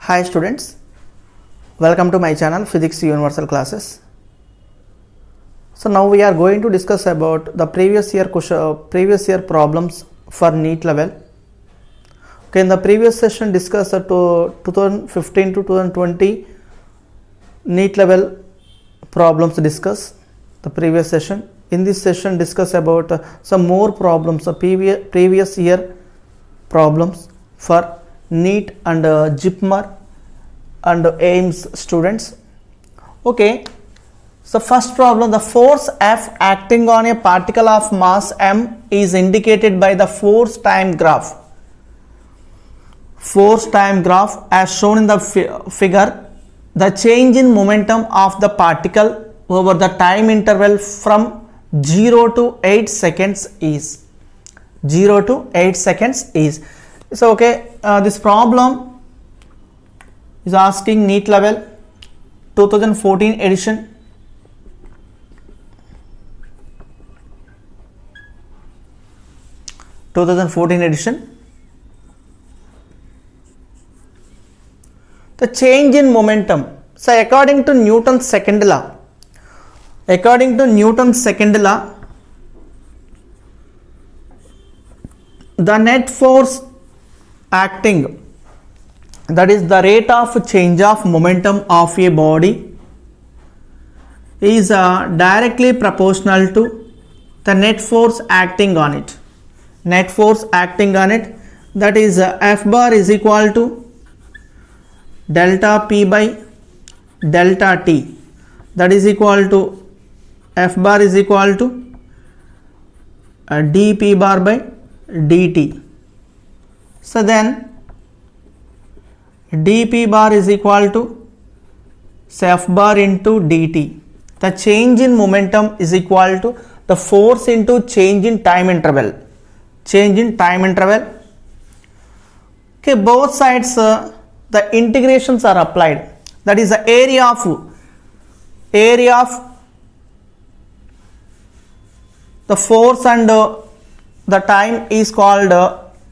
Hi students, welcome to my channel Physics Universal Classes. So now we are going to discuss about the previous year problems for NEET level. Okay, in the previous session discussed the 2015 to 2020 NEET level problems discussed the previous session. In this session discuss about some more problems, previous year problems for NEET and JIPMER and AIMS students. Okay, so first problem, the force F acting on a particle of mass m is indicated by the force time graph. Force time graph as shown in the figure. The change in momentum of the particle over the time interval from 0 to 8 seconds is 0 to 8 seconds is. So okay, this problem is asking NEET level 2014 edition. The change in momentum. So according to Newton's second law, the net force acting, that is the rate of change of momentum of a body, is directly proportional to the net force acting on it. Net force acting on it, that is F bar is equal to delta P by delta T, that is equal to F bar is equal to dP bar by dt. So then dP bar is equal to F bar into dt. The change in momentum is equal to the force into change in time interval. Okay, both sides the integrations are applied. That is the area of the force and the time is called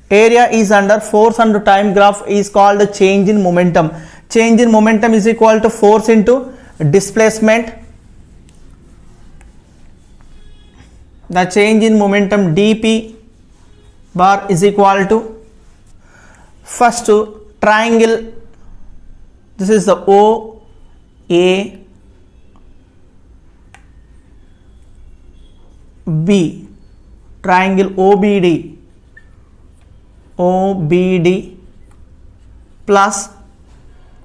area is under force and time graph is called change in momentum. Change in momentum is equal to force into displacement. The change in momentum dP bar is equal to first triangle. This is the OAB, triangle OBD plus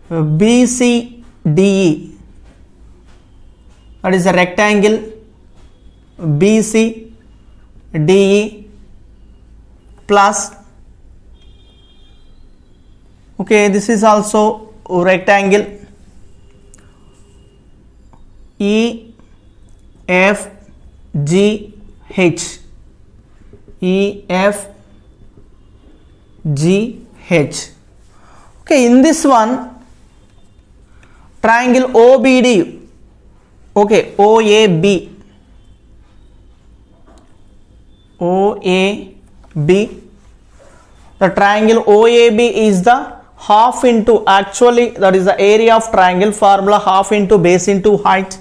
BCDE, that is a rectangle BCDE plus, okay, this is also rectangle EFGH. Okay, in this one triangle OBD, okay, OAB, the triangle OAB is the half into, actually that is the area of triangle formula, half into base into height,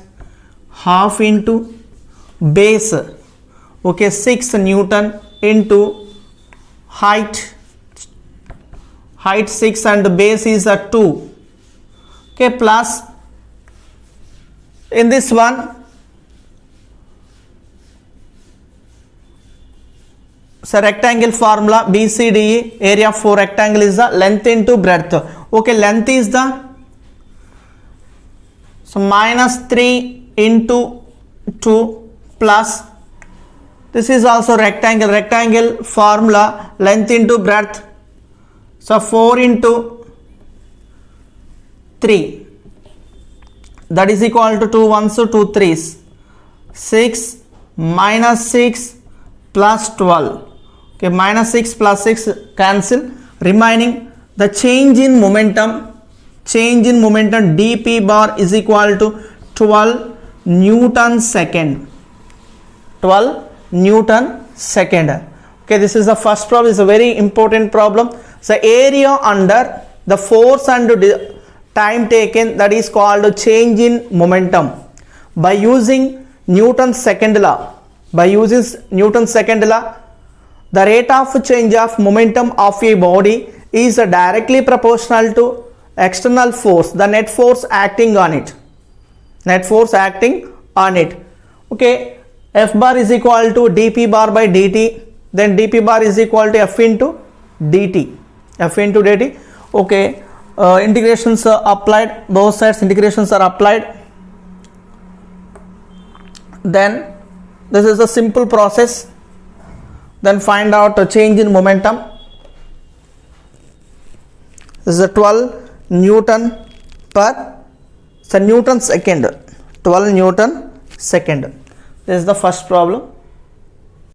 half into base, okay, 6 Newton into height 6 and base is a 2, okay, plus in this one so rectangle formula BCDE, area for rectangle is the length into breadth. Okay, length is the so minus 3 into 2 plus, this is also rectangle formula length into breadth, so 4 into 3, that is equal to 2 ones to 2 threes, 6 minus 6 plus 12. Okay, minus 6 plus 6 cancel, remaining the change in momentum dP bar is equal to 12 Newton second. Okay, this is the first problem. It's a very important problem. So area under the force and time taken, that is called change in momentum. By using Newton's second law, the rate of change of momentum of a body is directly proportional to external force, the net force acting on it. Okay, F bar is equal to dP bar by dt, then dP bar is equal to F into dt. Okay, integrations are applied, both sides integrations are applied. Then this is a simple process. Then find out a change in momentum. This is a 12 Newton per Newton second. 12 Newton second. This is the first problem.